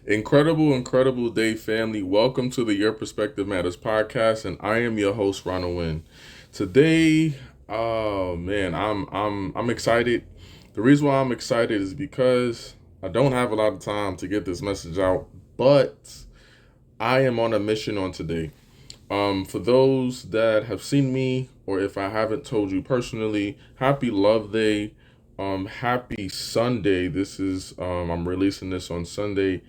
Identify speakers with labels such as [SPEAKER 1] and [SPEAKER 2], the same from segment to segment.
[SPEAKER 1] Incredible day, family. Welcome to the Your Perspective Matters podcast, and I am your host, Ronald. Today, oh man, I'm excited. The reason why I'm excited is because I don't have a lot of time to get this message out, but I am on a mission on today. For those that have seen me, or if I haven't told you personally, happy Love Day. Happy Sunday. This is I'm releasing this on Sunday.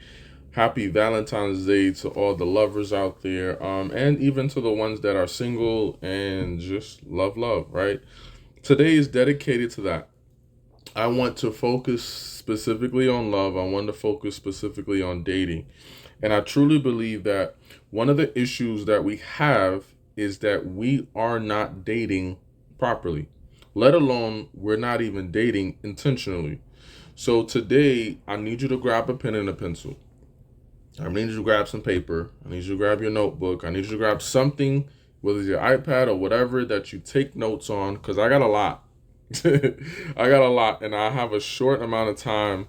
[SPEAKER 1] Happy Valentine's Day to all the lovers out there, and even to the ones that are single and just love, right? Today is dedicated to that. I want to focus specifically on love. I want to focus specifically on dating. And I truly believe that one of the issues that we have is that we are not dating properly, let alone we're not even dating intentionally. So today, I need you to grab a pen and a pencil. I need you to grab some paper. I need you to grab your notebook. I need you to grab something, whether it's your iPad or whatever, that you take notes on, because I got a lot. I got a lot, and I have a short amount of time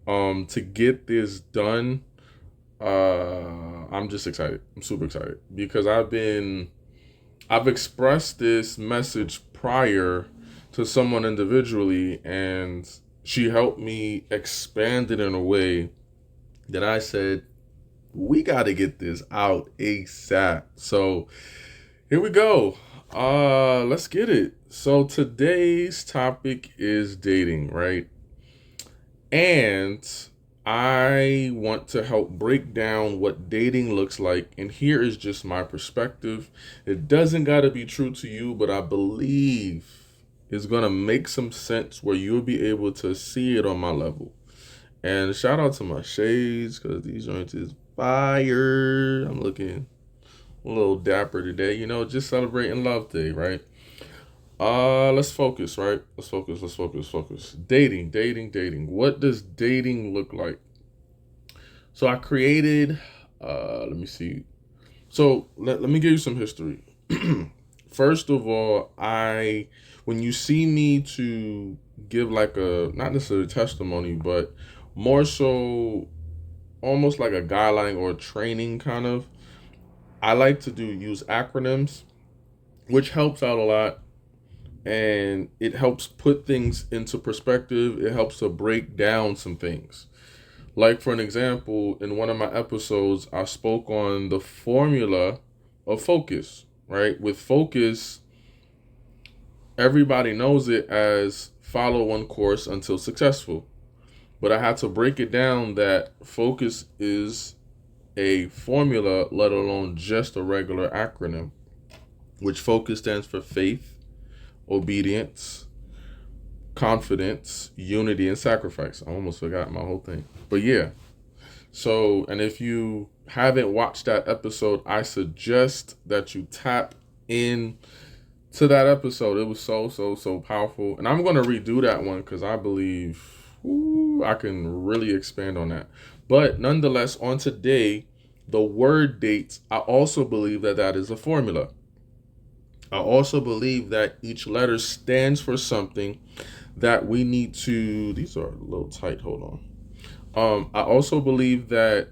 [SPEAKER 1] to get this done. I'm just excited. I'm super excited because I've expressed this message prior to someone individually, and she helped me expand it in a way that I said, we got to get this out ASAP. So here we go. Let's get it. So today's topic is dating, right? And I want to help break down what dating looks like. And here is just my perspective. It doesn't got to be true to you, but I believe it's going to make some sense where you'll be able to see it on my level. And shout out to my shades, because these joints is fire. I'm looking a little dapper today, just celebrating Love Day, right? Let's focus, right? Let's focus. Dating. What does dating look like? So I created, let me see. So let me give you some history. First of all, when you see me to give like a, not necessarily testimony, but more so almost like a guideline or a training kind of, I like to use acronyms, which helps out a lot, and it helps put things into perspective. It helps to break down some things. Like, for an example, in one of my episodes, I spoke on the formula of focus, right? With focus, everybody knows it as follow one course until successful. But I had to break it down that focus is a formula, let alone just a regular acronym, which focus stands for faith, obedience, confidence, unity, and sacrifice. I almost forgot my whole thing. But yeah. So, and if you haven't watched that episode, I suggest that you tap in to that episode. It was so powerful. And I'm going to redo that one because I believe I can really expand on that. But nonetheless, on today, the word dates, I also believe that is a formula. I also believe that each letter stands for something that we need to, these are a little tight, hold on. I also believe that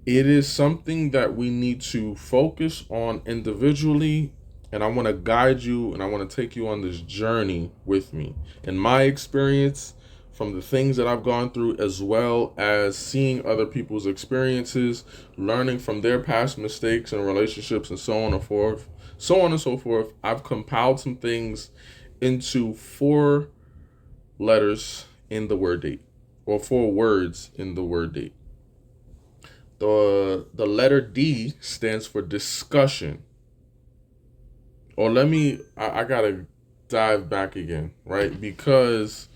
[SPEAKER 1] it is something that we need to focus on individually, and I want to guide you and I want to take you on this journey with me. In my experience, from the things that I've gone through, as well as seeing other people's experiences, learning from their past mistakes and relationships, and so on and so forth, I've compiled some things into 4 letters in the word date, or 4 words in the word date. The letter D stands for discussion. Or I gotta dive back again, right? Because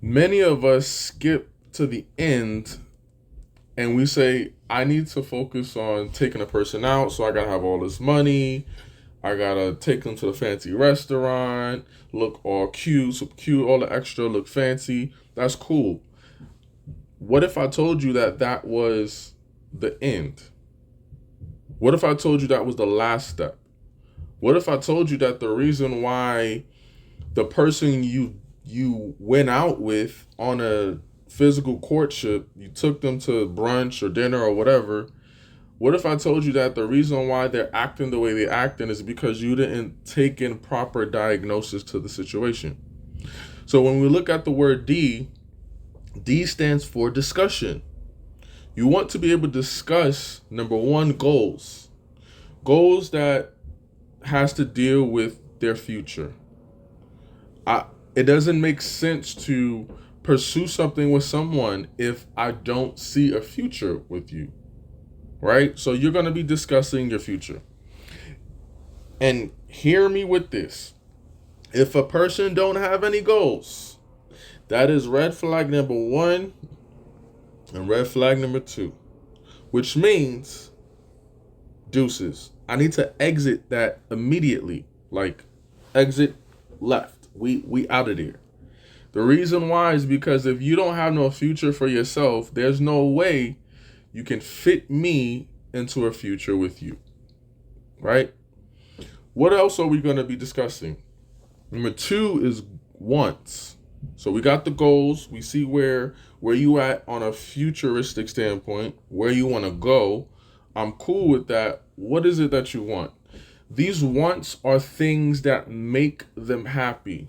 [SPEAKER 1] many of us skip to the end and we say, I need to focus on taking a person out, so I gotta have all this money. I gotta take them to the fancy restaurant, look all cute, all the extra look fancy. That's cool. What if I told you that was the end? What if I told you that was the last step? What if I told you that the reason why the person you went out with on a physical courtship, you took them to brunch or dinner or whatever. What if I told you that the reason why they're acting the way they're acting is because you didn't take in proper diagnosis to the situation? So when we look at the word D, D stands for discussion. You want to be able to discuss, number one, goals. Goals that has to deal with their future. It doesn't make sense to pursue something with someone if I don't see a future with you, right? So you're going to be discussing your future. And hear me with this. If a person don't have any goals, that is red flag number 1 and red flag number 2, which means deuces. I need to exit that immediately. Like, exit left. We out of there. The reason why is because if you don't have no future for yourself, there's no way you can fit me into a future with you. Right? What else are we going to be discussing? Number 2 is wants. So we got the goals. We see where you at on a futuristic standpoint, where you want to go. I'm cool with that. What is it that you want? These wants are things that make them happy.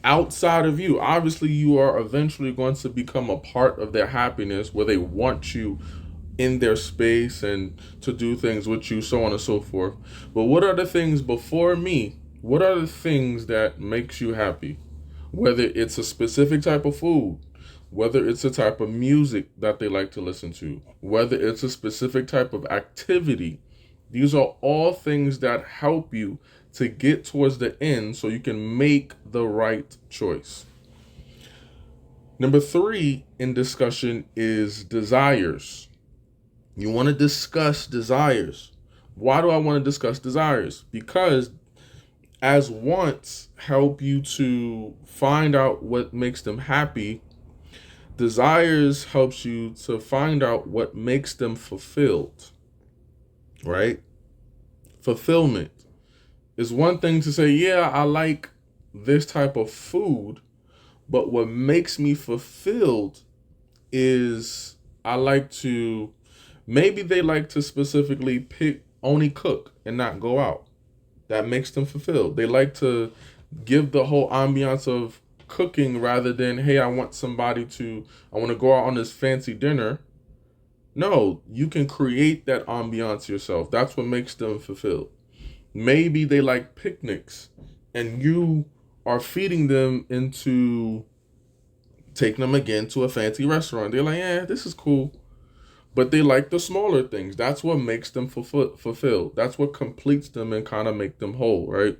[SPEAKER 1] Outside of you, obviously you are eventually going to become a part of their happiness where they want you in their space and to do things with you, so on and so forth. But what are the things before me? What are the things that makes you happy? Whether it's a specific type of food, whether it's a type of music that they like to listen to, whether it's a specific type of activity. These are all things that help you to get towards the end so you can make the right choice. Number 3 in discussion is desires. You want to discuss desires. Why do I want to discuss desires? Because as wants help you to find out what makes them happy, desires helps you to find out what makes them fulfilled. Right? Fulfillment is one thing to say, yeah, I like this type of food, but what makes me fulfilled is maybe they like to specifically only cook and not go out. That makes them fulfilled. They like to give the whole ambiance of cooking rather than, hey, I want to go out on this fancy dinner. No, you can create that ambiance yourself. That's what makes them fulfilled. Maybe they like picnics and you are feeding them into taking them again to a fancy restaurant. They're like, yeah, this is cool. But they like the smaller things. That's what makes them fulfilled. That's what completes them and kind of make them whole, right?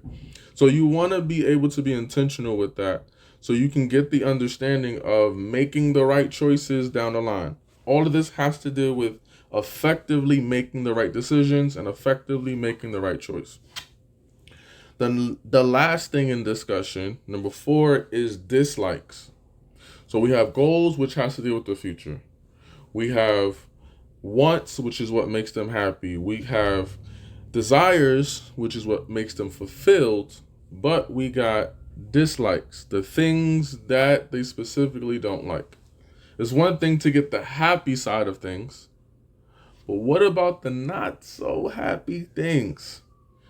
[SPEAKER 1] So you want to be able to be intentional with that so you can get the understanding of making the right choices down the line. All of this has to do with effectively making the right decisions and effectively making the right choice. Then the last thing in discussion, number 4, is dislikes. So we have goals, which has to deal with the future. We have wants, which is what makes them happy. We have desires, which is what makes them fulfilled. But we got dislikes, the things that they specifically don't like. It's one thing to get the happy side of things, but what about the not so happy things?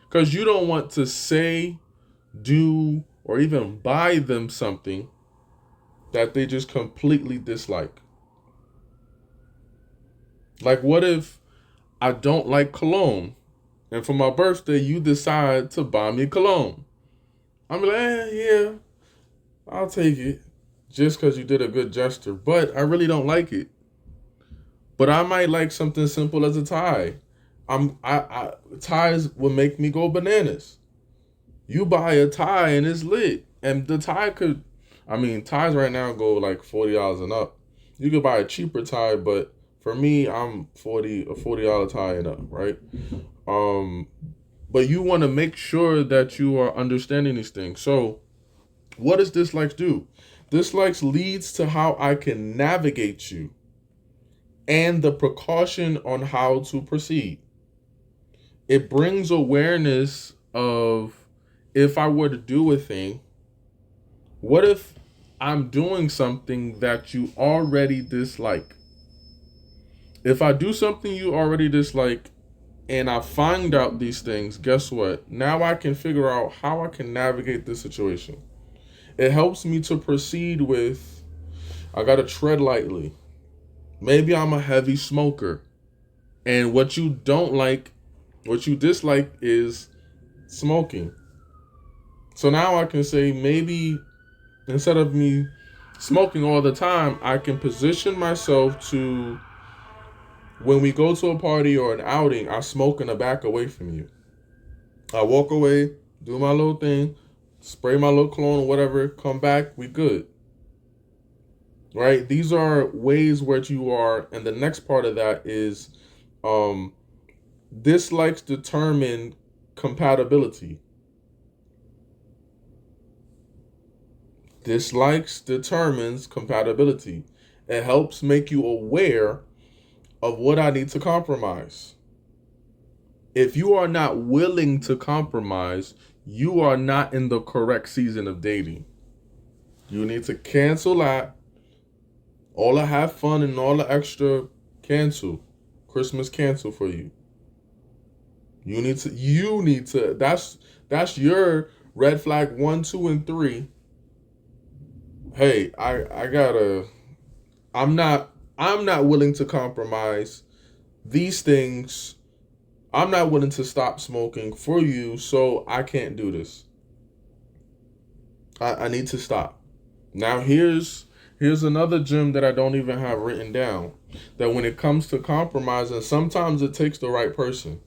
[SPEAKER 1] Because you don't want to say, do, or even buy them something that they just completely dislike. Like, what if I don't like cologne, and for my birthday you decide to buy me cologne? I'm like, yeah, I'll take it just because you did a good gesture, but I really don't like it. But I might like something simple as a tie. Ties will make me go bananas. You buy a tie and it's lit, and the tie ties right now go like $40 and up. You could buy a cheaper tie, but for me, I'm a $40 tie and up, right? But you want to make sure that you are understanding these things. So what does dislikes do? Dislikes leads to how I can navigate you and the precaution on how to proceed. It brings awareness of, if I were to do a thing, what if I'm doing something that you already dislike. If I do something you already dislike and I find out these things, guess what? Now I can figure out how I can navigate this situation. It helps me to proceed with, I gotta tread lightly. Maybe I'm a heavy smoker. And what you don't like, what you dislike is smoking. So now I can say, maybe instead of me smoking all the time, I can position myself to, when we go to a party or an outing, I smoke in the back away from you. I walk away, do my little thing, spray my little cologne or whatever, come back, we good. Right? These are ways where you are, and the next part of that is dislikes determine compatibility. Dislikes determines compatibility. It helps make you aware of what I need to compromise. If you are not willing to compromise, you are not in the correct season of dating. You need to cancel out all the have fun and all the extra. Cancel. Christmas cancel for you. You need to that's your red flag 1, 2, and 3. Hey, I'm not willing to compromise these things. I'm not willing to stop smoking for you, so I can't do this. I need to stop. Now here's another gem that I don't even have written down. That when it comes to compromising, sometimes it takes the right person.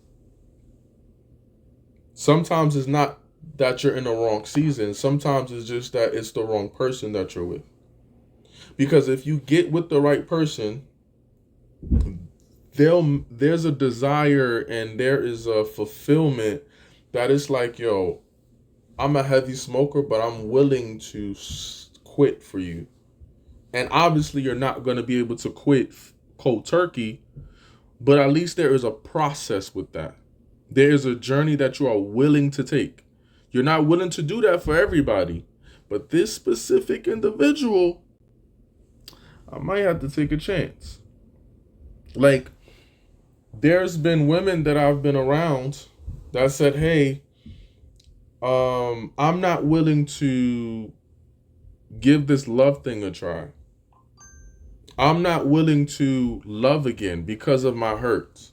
[SPEAKER 1] Sometimes it's not that you're in the wrong season. Sometimes it's just that it's the wrong person that you're with. Because if you get with the right person, there's a desire and there is a fulfillment that is like, yo, I'm a heavy smoker, but I'm willing to quit for you. And obviously you're not going to be able to quit cold turkey, but at least there is a process with that. There is a journey that you are willing to take. You're not willing to do that for everybody, but this specific individual, I might have to take a chance. Like, there's been women that I've been around that said, hey, I'm not willing to give this love thing a try. I'm not willing to love again because of my hurts.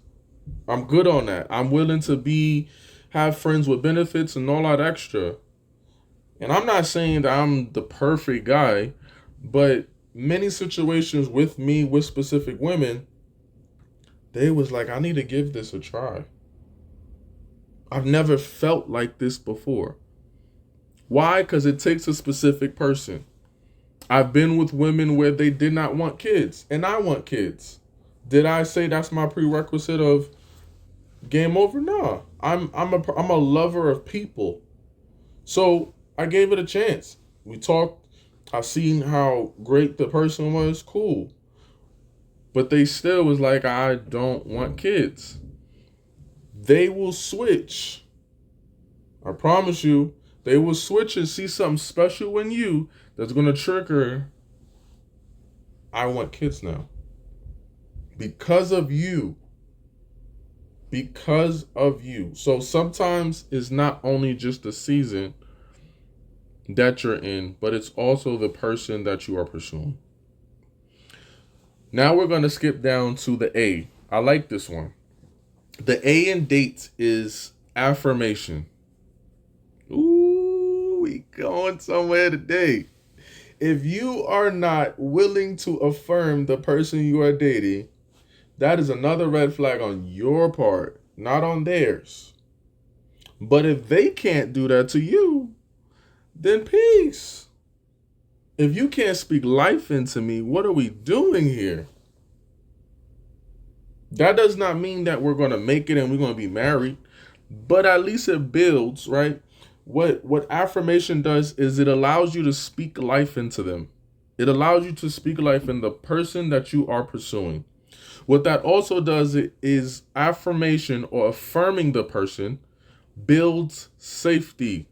[SPEAKER 1] I'm good on that. I'm willing to have friends with benefits and all that extra. And I'm not saying that I'm the perfect guy, but many situations with me, with specific women, they was like, I need to give this a try. I've never felt like this before. Why? Because it takes a specific person. I've been with women where they did not want kids, and I want kids. Did I say that's my prerequisite of game over? No. I'm a lover of people. So I gave it a chance. We talked. I seen how great the person was. Cool. But they still was like, I don't want kids. They will switch. I promise you, they will switch and see something special in you that's going to trigger, I want kids now. Because of you. Because of you. So sometimes it's not only just the season that you're in, but it's also the person that you are pursuing. Now we're going to skip down to the A. I like this one. The A in date is affirmation. Ooh, we going somewhere today. If you are not willing to affirm the person you are dating, that is another red flag on your part, not on theirs. But if they can't do that to you, then peace. If you can't speak life into me, what are we doing here? That does not mean that we're going to make it and we're going to be married, but at least it builds, right? What affirmation does is it allows you to speak life into them. It allows you to speak life in the person that you are pursuing. What that also does is affirmation or affirming the person builds safety.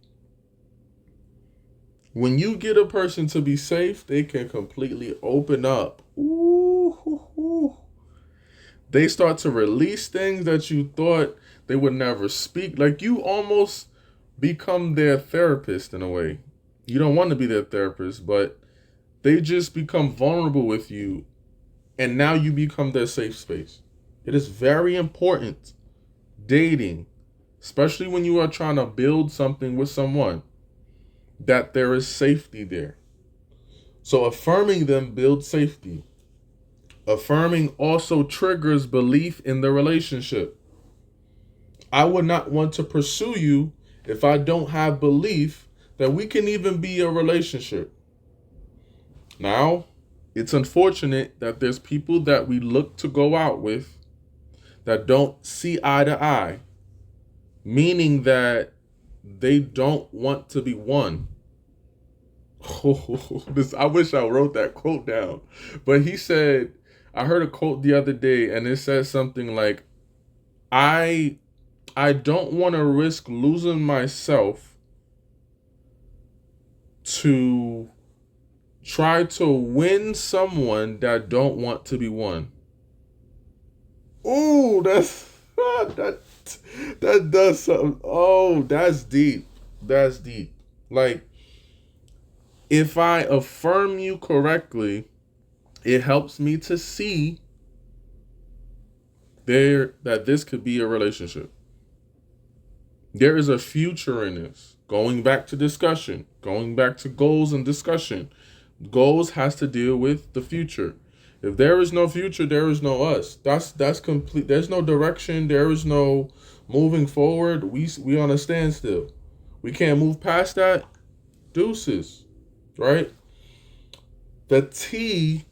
[SPEAKER 1] When you get a person to be safe, they can completely open up. Ooh, hoo, hoo. They start to release things that you thought they would never speak. Like you almost become their therapist in a way. You don't want to be their therapist, but they just become vulnerable with you, and now you become their safe space. It is very important, dating, especially when you are trying to build something with someone, that there is safety there. So affirming them builds safety. Affirming also triggers belief in the relationship. I would not want to pursue you if I don't have belief that we can even be a relationship. Now, it's unfortunate that there's people that we look to go out with that don't see eye to eye, meaning that they don't want to be one. I wish I wrote that quote down. But he said, I heard a quote the other day, and it says something like, I don't want to risk losing myself to try to win someone that don't want to be won. Ooh, that does something. Oh, that's deep. That's deep. Like, if I affirm you correctly, it helps me to see that this could be a relationship. There is a future in this. Going back to discussion, going back to goals and discussion. Goals has to deal with the future. If there is no future, there is no us. That's complete. There's no direction. There is no moving forward. We on a standstill. We can't move past that. Deuces, right? The T.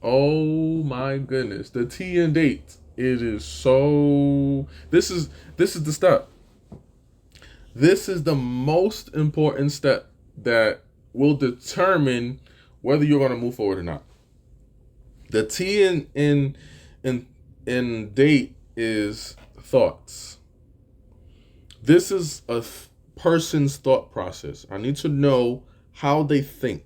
[SPEAKER 1] Oh my goodness, the T in date. It is so. This is the step. This is the most important step that will determine whether you're going to move forward or not. The T in date is thoughts. This is a person's thought process. I need to know how they think.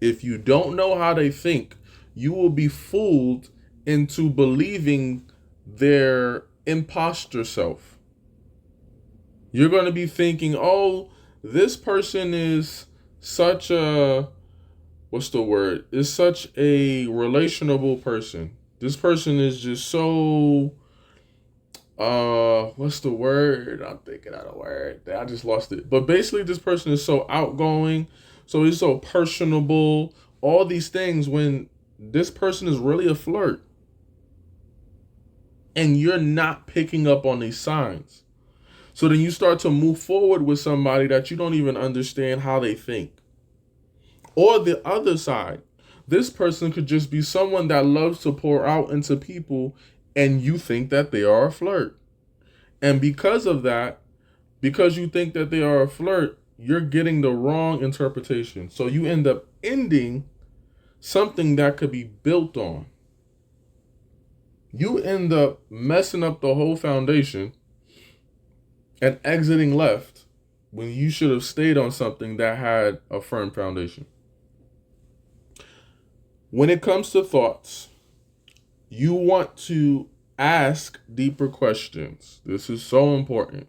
[SPEAKER 1] If you don't know how they think, you will be fooled into believing their imposter self. You're going to be thinking, oh, this person is such a, what's the word? Is such a relationable person. This person is just so, what's the word? I'm thinking out of word. I just lost it. But basically, this person is so outgoing, so he's so personable, all these things, when this person is really a flirt. And you're not picking up on these signs. So then you start to move forward with somebody that you don't even understand how they think. Or the other side, this person could just be someone that loves to pour out into people, and you think that they are a flirt. And because of that, because you think that they are a flirt, you're getting the wrong interpretation. So you end up ending something that could be built on. You end up messing up the whole foundation and exiting left when you should have stayed on something that had a firm foundation. When it comes to thoughts, you want to ask deeper questions. This is so important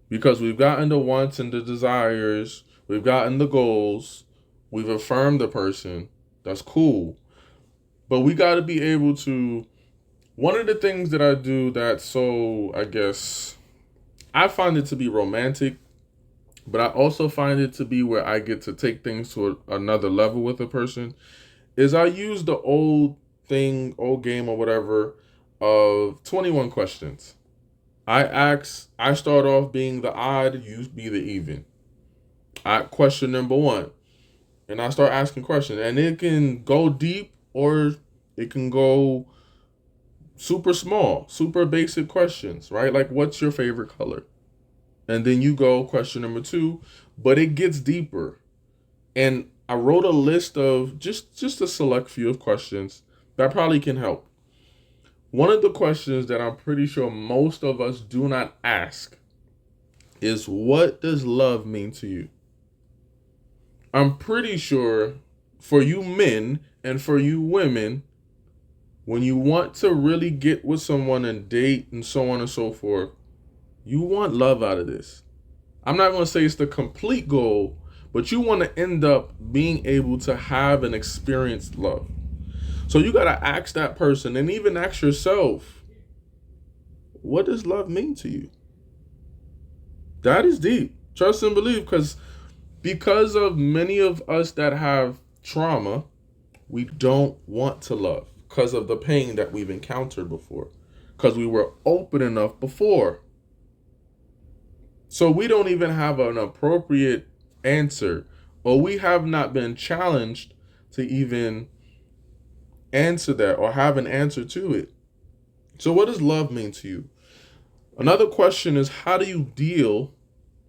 [SPEAKER 1] because we've gotten the wants and the desires, we've gotten the goals, we've affirmed the person. That's cool. But we got to be able to, one of the things that I do that's so, I guess, I find it to be romantic, but I also find it to be where I get to take things to another level with a person, is I use the old game or whatever of 21 questions. I start off being the odd, you be the even. Question number 1. And I start asking questions. And it can go deep or it can go super small, super basic questions, right? Like, what's your favorite color? And then you go question number 2, but it gets deeper. And I wrote a list of just a select few of questions that probably can help. One of the questions that I'm pretty sure most of us do not ask is, what does love mean to you? I'm pretty sure for you men and for you women, when you want to really get with someone and date and so on and so forth, you want love out of this. I'm not going to say it's the complete goal, but you want to end up being able to have and experience love. So you got to ask that person and even ask yourself, what does love mean to you? That is deep. Trust and believe, because of many of us that have trauma, we don't want to love because of the pain that we've encountered before, because we were open enough before. So we don't even have an appropriate answer, or we have not been challenged to even answer that or have an answer to it. So what does love mean to you? Another question is, how do you deal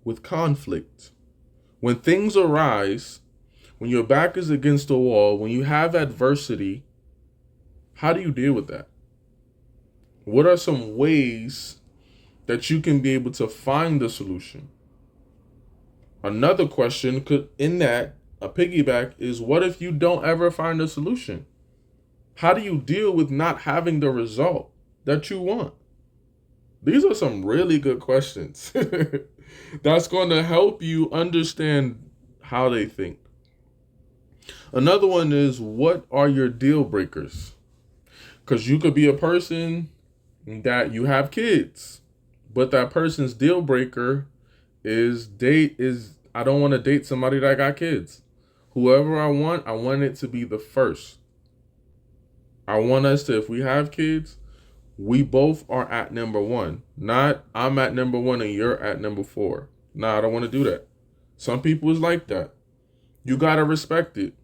[SPEAKER 1] with conflict? When things arise, when your back is against the wall, when you have adversity, how do you deal with that? What are some ways that you can be able to find the solution? Another question could, in that, a piggyback is, what if you don't ever find a solution? How do you deal with not having the result that you want? These are some really good questions that's going to help you understand how they think. Another one is, what are your deal breakers? Because you could be a person that you have kids, but that person's deal breaker is I don't want to date somebody that got kids. Whoever I want it to be the first. I want us to, if we have kids, we both are at number one. Not I'm at number one and you're at number 4. Nah, I don't want to do that. Some people is like that. You got to respect it.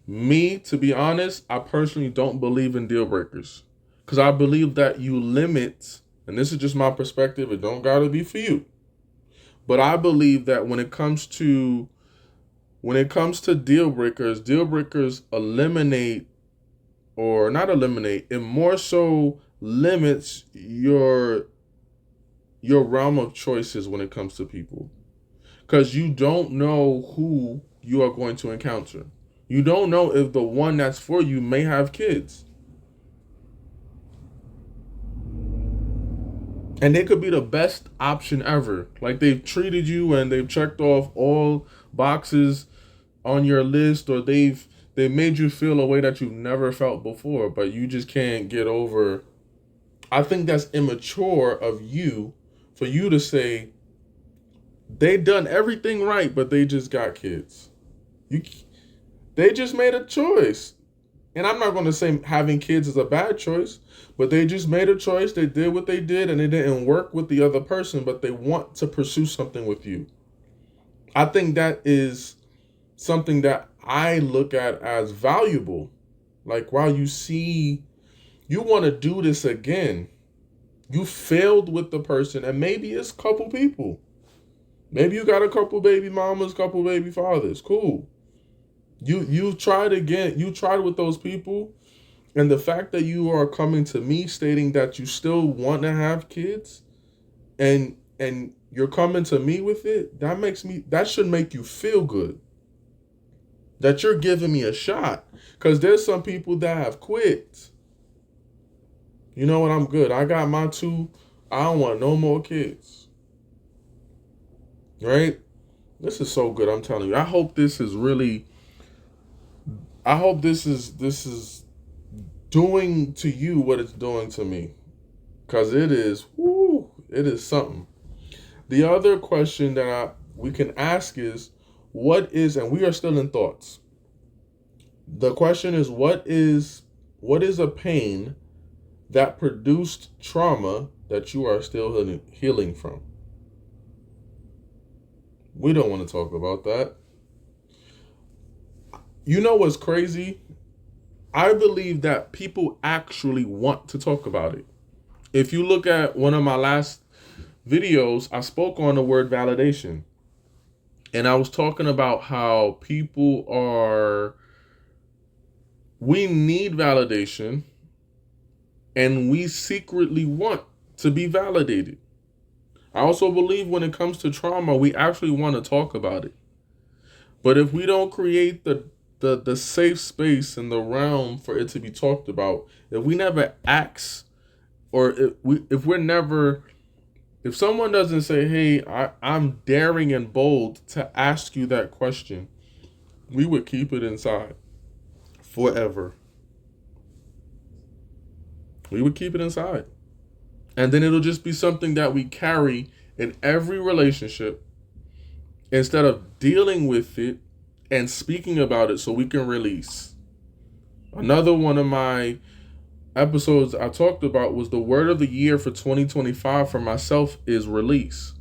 [SPEAKER 1] Me, to be honest, I personally don't believe in deal breakers. Because I believe that you limit, and this is just my perspective, it don't got to be for you. But I believe that when it comes to deal breakers eliminate, or not eliminate, it more so limits your realm of choices when it comes to people. Because you don't know who you are going to encounter. You don't know if the one that's for you may have kids. And they could be the best option ever. Like, they've treated you and they've checked off all boxes on your list, or they made you feel a way that you've never felt before, but you just can't get over. I think that's immature of you, for you to say they done everything right, but they just got kids. They just made a choice. And I'm not going to say having kids is a bad choice, but they just made a choice. They did what they did, and it didn't work with the other person, but they want to pursue something with you. I think that is something that I look at as valuable. Like, wow, you want to do this again. You failed with the person, and maybe it's a couple people. Maybe you got a couple baby mamas, couple baby fathers. Cool. You tried again. You tried with those people, and the fact that you are coming to me stating that you still want to have kids, and you're coming to me with it, that should make you feel good. That you're giving me a shot, because there's some people that have quit. You know what? I'm good. I got my 2. I don't want no more kids. Right? This is so good. I'm telling you. I hope this is doing to you what it's doing to me, because it is something. The other question that we can ask is, and we are still in thoughts. The question is, what is a pain that produced trauma that you are still healing from? We don't want to talk about that. You know what's crazy? I believe that people actually want to talk about it. If you look at one of my last videos, I spoke on the word validation. And I was talking about how we need validation, and we secretly want to be validated. I also believe when it comes to trauma, we actually want to talk about it. But if we don't create the safe space and the realm for it to be talked about, if we never ask, or if someone doesn't say, hey, I'm daring and bold to ask you that question, we would keep it inside forever. We would keep it inside. And then it'll just be something that we carry in every relationship instead of dealing with it and speaking about it so we can release. Another one of my episodes I talked about was the word of the year for 2025 for myself is release.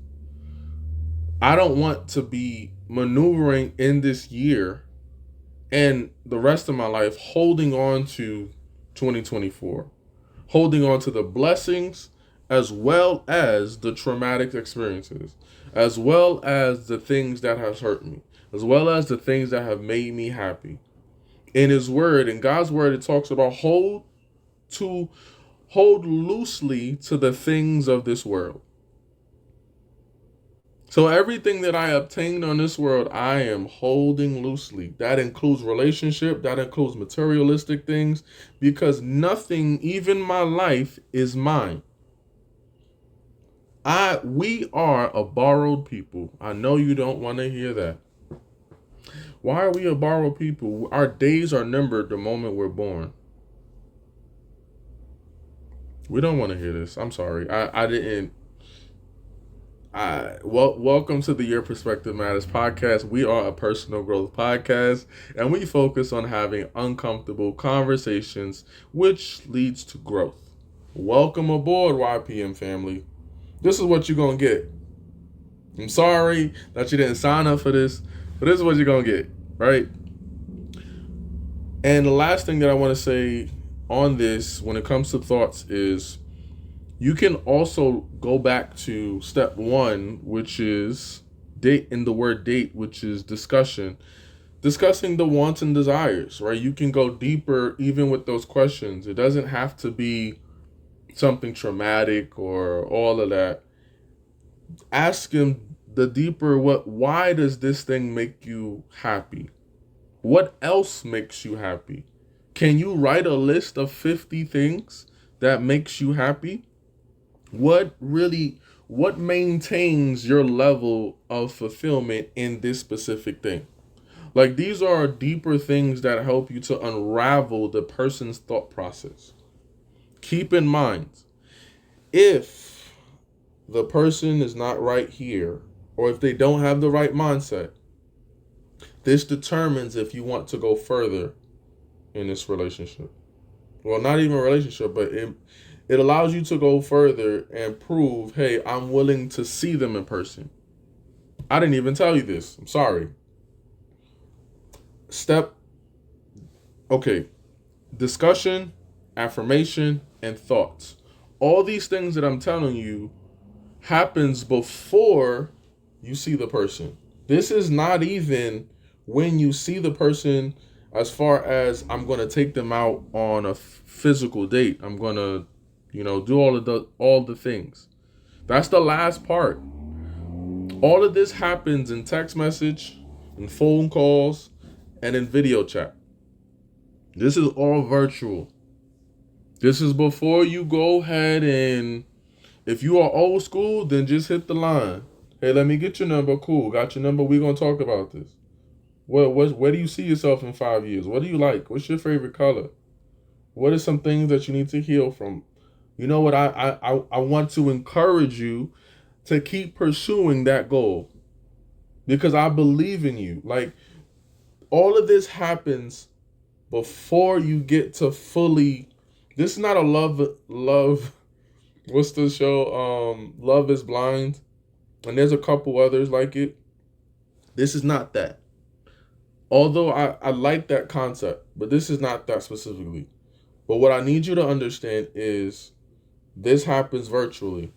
[SPEAKER 1] I don't want to be maneuvering in this year and the rest of my life holding on to 2024, holding on to the blessings as well as the traumatic experiences, as well as the things that has hurt me, as well as the things that have made me happy. In his word, in God's word, it talks about hold loosely to the things of this world. So everything that I obtained on this world, I am holding loosely. That includes relationship, that includes materialistic things, because nothing, even my life, is mine. We are a borrowed people. I know you don't want to hear that. Why are we a borrowed people? Our days are numbered the moment we're born. We don't want to hear this. I'm sorry. I didn't. Welcome to the Your Perspective Matters podcast. We are a personal growth podcast, and we focus on having uncomfortable conversations, which leads to growth. Welcome aboard, YPM family. This is what you're going to get. I'm sorry that you didn't sign up for this, but this is what you're going to get, right? And the last thing that I want to say on this when it comes to thoughts is you can also go back to step one, which is date, in the word date, which is discussion. Discussing the wants and desires, right? You can go deeper even with those questions. It doesn't have to be something traumatic or all of that. Ask him the deeper why does this thing make you happy? What else makes you happy? Can you write a list of 50 things that makes you happy? What maintains your level of fulfillment in this specific thing? Like, these are deeper things that help you to unravel the person's thought process. Keep in mind, if the person is not right here, or if they don't have the right mindset, this determines if you want to go further in this relationship. Well, not even a relationship, but it allows you to go further and prove, hey, I'm willing to see them in person. I didn't even tell you this. I'm sorry. Discussion, affirmation, and thoughts. All these things that I'm telling you happens before you see the person. This is not even when you see the person, as far as I'm going to take them out on a physical date. I'm going to, do all the things. That's the last part. All of this happens in text message, in phone calls, and in video chat. This is all virtual. This is before you go ahead and, if you are old school, then just hit the line. Hey, let me get your number. Cool. Got your number. We're going to talk about this. Where do you see yourself in 5 years? What do you like? What's your favorite color? What are some things that you need to heal from? You know what? I want to encourage you to keep pursuing that goal because I believe in you. Like, all of this happens before you get to fully. This is not a love. What's the show? Love is Blind. And there's a couple others like it. This is not that. Although I like that concept, but this is not that specifically. But what I need you to understand is this happens virtually.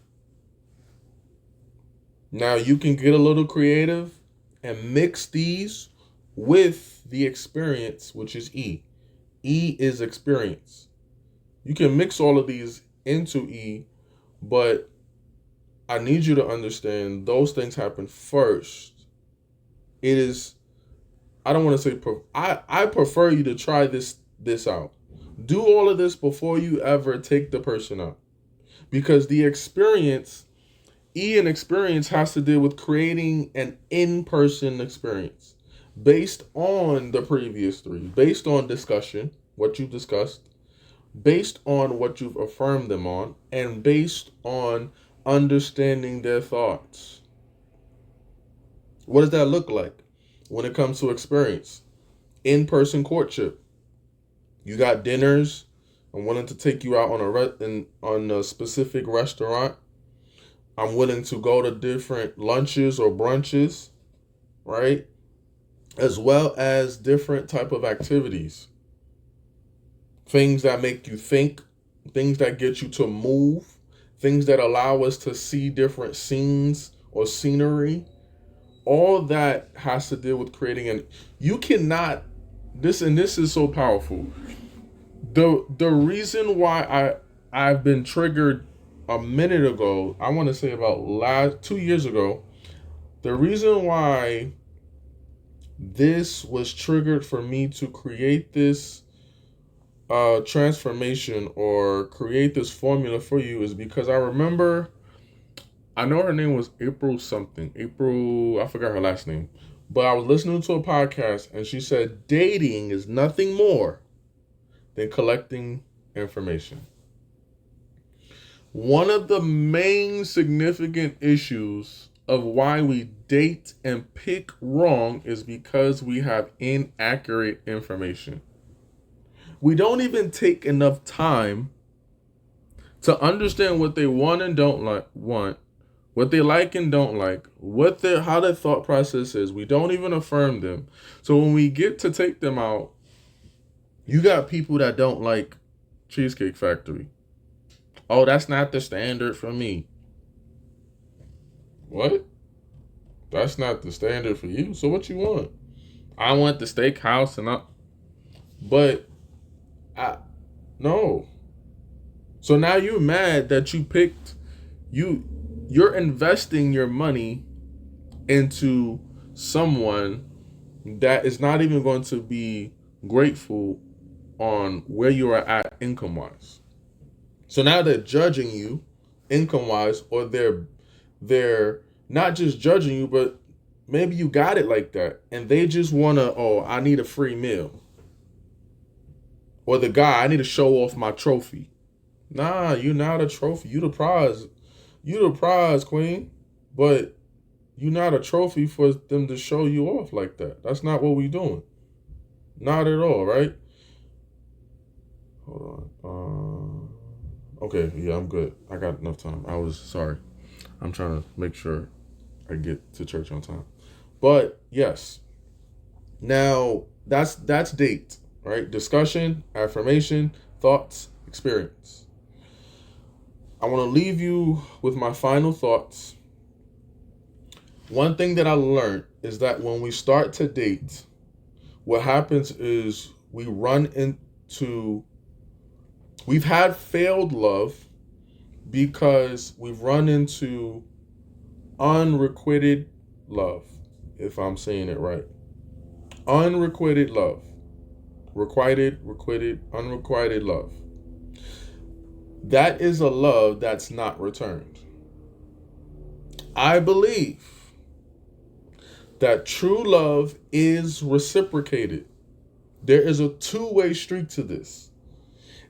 [SPEAKER 1] Now you can get a little creative and mix these with the experience, which is E. E is experience. You can mix all of these into E, but I need you to understand those things happen first. It is I don't want to say I prefer you to try this out. Do all of this before you ever take the person out, because the experience, and experience has to deal with creating an in-person experience based on the previous three, based on discussion, what you've discussed, based on what you've affirmed them on, and based on understanding their thoughts. What does that look like when it comes to experience? In-person courtship. You got dinners. I'm willing to take you out on a specific restaurant. I'm willing to go to different lunches or brunches, right? As well as different type of activities. Things that make you think, things that get you to move, things that allow us to see different scenes or scenery. All that has to deal with creating you cannot, this is so powerful. The reason why I've been triggered a minute ago, I want to say about 2 years ago, the reason why this was triggered for me to create this transformation or create this formula for you is because I remember, I know her name was April something. April, I forgot her last name. But I was listening to a podcast and she said dating is nothing more than collecting information. One of the main significant issues of why we date and pick wrong is because we have inaccurate information. We don't even take enough time to understand what they want and don't want, what they like and don't like, how their thought process is. We don't even affirm them. So when we get to take them out, you got people that don't like Cheesecake Factory. Oh, that's not the standard for me. What? That's not the standard for you? So what you want? I want the steakhouse no. So now you're mad that you picked, you're investing your money into someone that is not even going to be grateful on where you are at income wise. So now they're judging you income wise, or they're not just judging you, but maybe you got it like that and they just want to, I need a free meal. Or the guy, I need to show off my trophy. Nah, you're not a trophy. You the prize. You the prize, queen. But you're not a trophy for them to show you off like that. That's not what we doing. Not at all, right? Hold on. Okay, yeah, I'm good. I got enough time. Sorry. I'm trying to make sure I get to church on time. But yes. Now, that's date. Right? Discussion, affirmation, thoughts, experience. I want to leave you with my final thoughts. One thing that I learned is that when we start to date, what happens is we've had failed love because we've run into unrequited love, if I'm saying it right. Unrequited love. Requited, unrequited love. That is a love that's not returned. I believe that true love is reciprocated. There is a two-way street to this.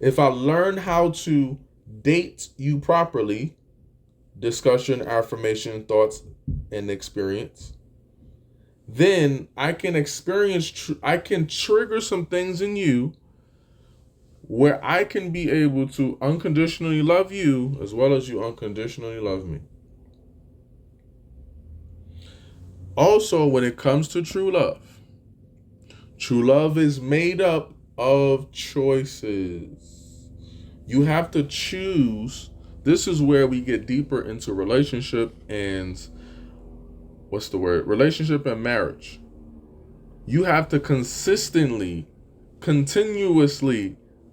[SPEAKER 1] If I learn how to date you properly, discussion, affirmation, thoughts, and experience, then I can I can trigger some things in you where I can be able to unconditionally love you as well as you unconditionally love me. Also, when it comes to true love is made up of choices. You have to choose. This is where we get deeper into relationship and relationship and marriage. You have to continuously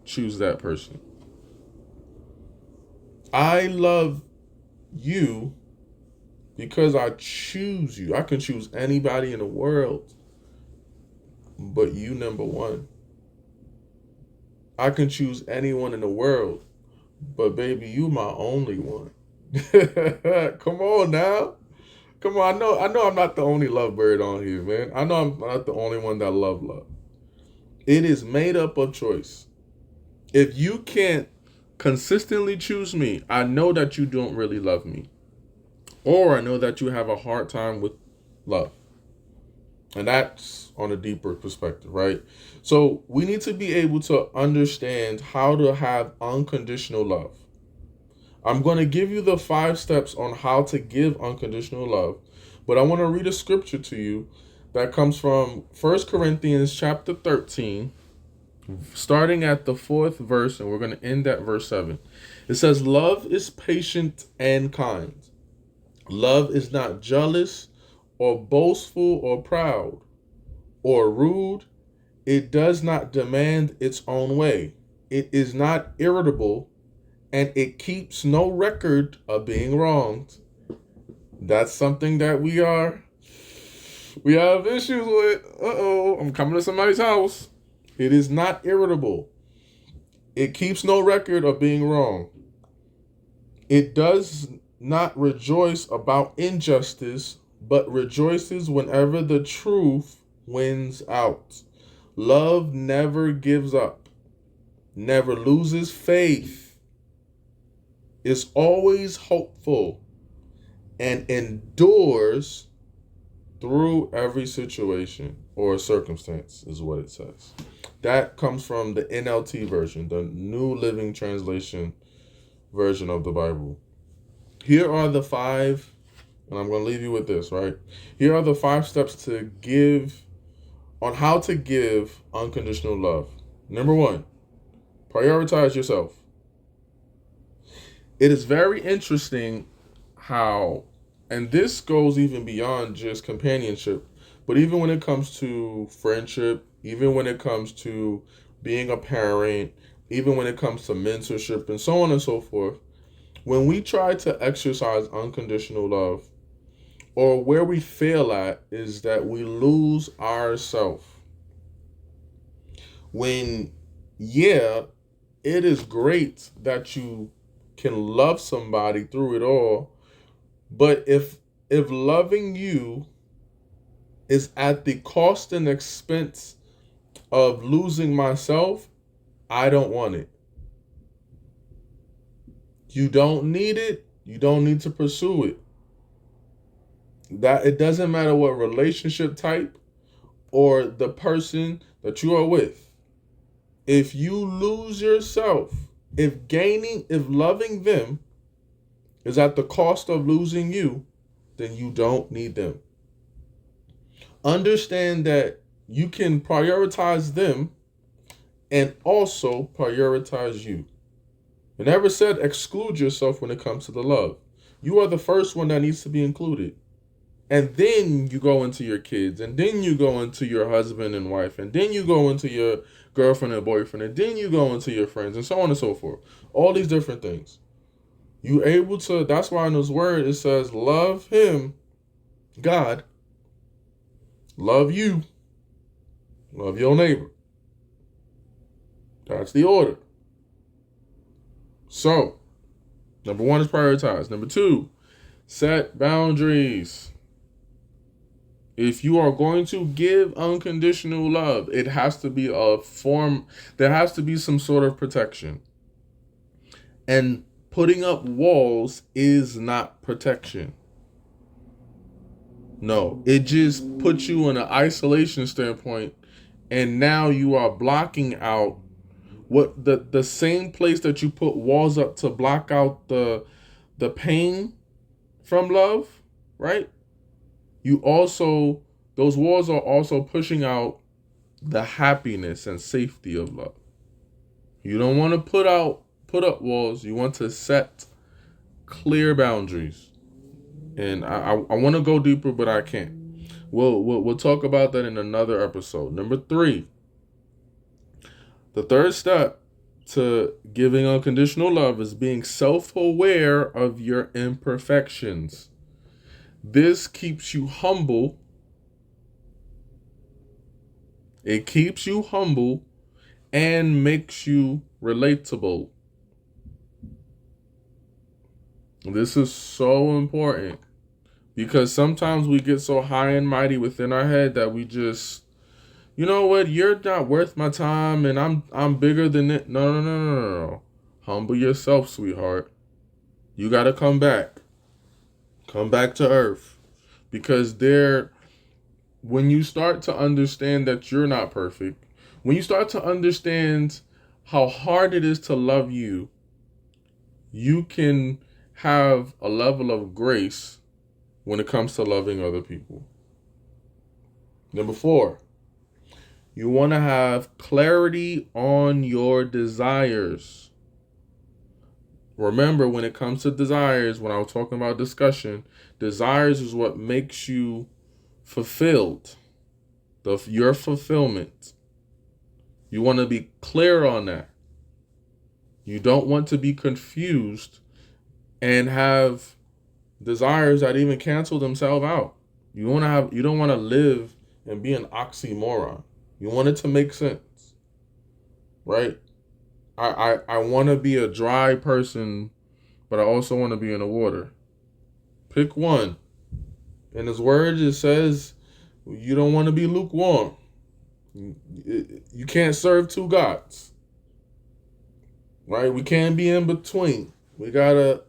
[SPEAKER 1] choose that person. I love you because I choose you. I can choose anybody in the world. but you number one. I can choose anyone in the world, but baby, you my only one. Come on now. Come on, I know I'm not the only lovebird on here, man. I know I'm not the only one that love. It is made up of choice. If you can't consistently choose me, I know that you don't really love me. Or I know that you have a hard time with love. And that's on a deeper perspective, right? So we need to be able to understand how to have unconditional love. I'm going to give you the 5 steps on how to give unconditional love, but I want to read a scripture to you that comes from 1 Corinthians chapter 13, starting at the 4th verse, and we're going to end at verse 7. It says, "Love is patient and kind. Love is not jealous or boastful or proud or rude. It does not demand its own way. It is not irritable, and it keeps no record of being wronged." That's something that we have issues with. I'm coming to somebody's house. It is not irritable. It keeps no record of being wrong. It does not rejoice about injustice, but rejoices whenever the truth wins out. Love never gives up, never loses faith, is always hopeful, and endures through every situation or circumstance, is what it says. That comes from the NLT version, the New Living Translation version of the Bible. Here are the 5, and I'm going to leave you with this, right? Here are the 5 steps to give, on how to give unconditional love. Number 1, prioritize yourself. It is very interesting how, and this goes even beyond just companionship, but even when it comes to friendship, even when it comes to being a parent, even when it comes to mentorship and so on and so forth, when we try to exercise unconditional love, or where we fail at is that we lose ourselves. When, yeah, it is great that you can love somebody through it all, but if loving you is at the cost and expense of losing myself, I don't want it. You don't need it. You don't need to pursue it. That it doesn't matter what relationship type or the person that you are with. If you lose yourself, if loving them is at the cost of losing you, then you don't need them. Understand that you can prioritize them and also prioritize you. I never said exclude yourself when it comes to the love. You are the first one that needs to be included. And then you go into your kids, and then you go into your husband and wife, and then you go into your girlfriend and boyfriend, and then you go into your friends, and so on and so forth. All these different things. You're able to, that's why in this word it says, love him, God, love you, love your neighbor. That's the order. So, number 1 is prioritize. Number 2, set boundaries. If you are going to give unconditional love, it has to be a form, there has to be some sort of protection. And putting up walls is not protection. No, it just puts you in an isolation standpoint, and now you are blocking out what the same place that you put walls up to block out the pain from love, right? Those walls are also pushing out the happiness and safety of love. You don't want to put up walls. You want to set clear boundaries. And I want to go deeper, but I can't. We'll talk about that in another episode. Number 3, the third step to giving unconditional love is being self-aware of your imperfections. This keeps you humble It keeps you humble and makes you relatable. This is so important because sometimes we get so high and mighty within our head that we just, you know what, you're not worth my time and I'm bigger than it. No. Humble yourself, sweetheart. You got to come back. Come back to earth. Because when you start to understand that you're not perfect, when you start to understand how hard it is to love you, you can have a level of grace when it comes to loving other people. Number 4, you want to have clarity on your desires. Remember, when it comes to desires, when I was talking about discussion, desires is what makes you fulfilled, your fulfillment. You want to be clear on that. You don't want to be confused and have desires that even cancel themselves out. You don't want to live and be an oxymoron. You want it to make sense, right? I want to be a dry person, but I also want to be in the water. Pick one. In his words, it says you don't want to be lukewarm. You can't serve two gods, right? We can't be in between. We gotta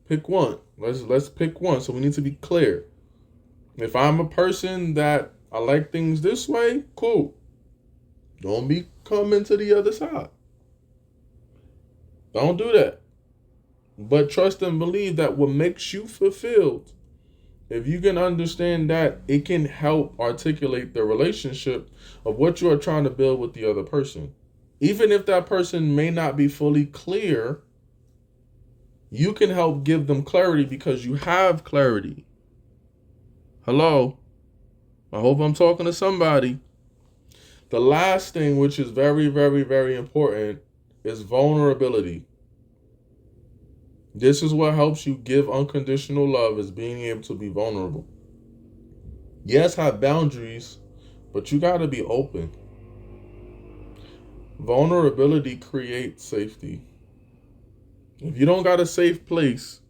[SPEAKER 1] pick one. Let's pick one. So we need to be clear. If I'm a person that I like things this way, cool. Don't be coming to the other side. Don't do that. But trust and believe that what makes you fulfilled, if you can understand that, it can help articulate the relationship of what you are trying to build with the other person. Even if that person may not be fully clear, you can help give them clarity because you have clarity. Hello? I hope I'm talking to somebody. The last thing, which is very, very, very important, is vulnerability. This is what helps you give unconditional love, is being able to be vulnerable. Yes, have boundaries, but you got to be open. Vulnerability creates safety. If you don't got a safe place,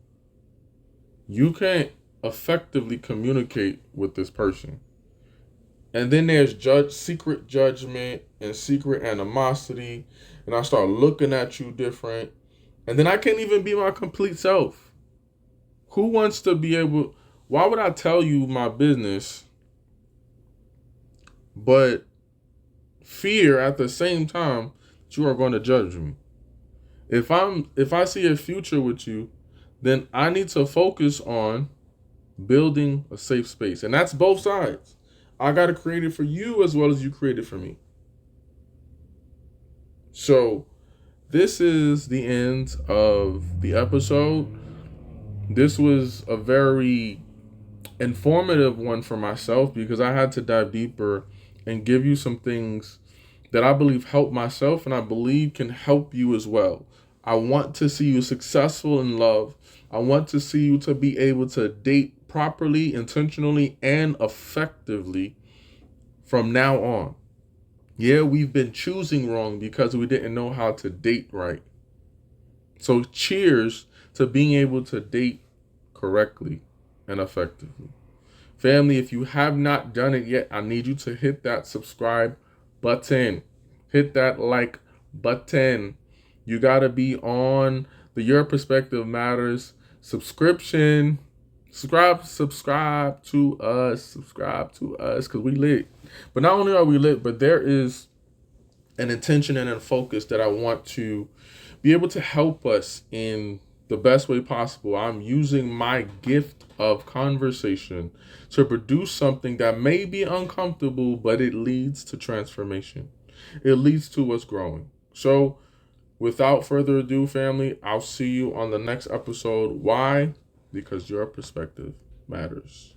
[SPEAKER 1] you can't effectively communicate with this person. And then there's secret judgment and secret animosity, and I start looking at you different. And then I can't even be my complete self. Who wants to be able... Why would I tell you my business, but fear at the same time that you are going to judge me? If I see a future with you, then I need to focus on building a safe space. And that's both sides. I got to create it for you as well as you create it for me. So this is the end of the episode. This was a very informative one for myself because I had to dive deeper and give you some things that I believe help myself and I believe can help you as well. I want to see you successful in love. I want to see you to be able to date properly, intentionally, and effectively from now on. Yeah, we've been choosing wrong because we didn't know how to date right. So cheers to being able to date correctly and effectively. Family, if you have not done it yet, I need you to hit that subscribe button. Hit that like button. You got to be on the Your Perspective Matters subscription. Subscribe to us. Subscribe to us because we lit. But not only are we lit, but there is an intention and a focus that I want to be able to help us in the best way possible. I'm using my gift of conversation to produce something that may be uncomfortable, but it leads to transformation. It leads to us growing. So without further ado, family, I'll see you on the next episode. Why? Because your perspective matters.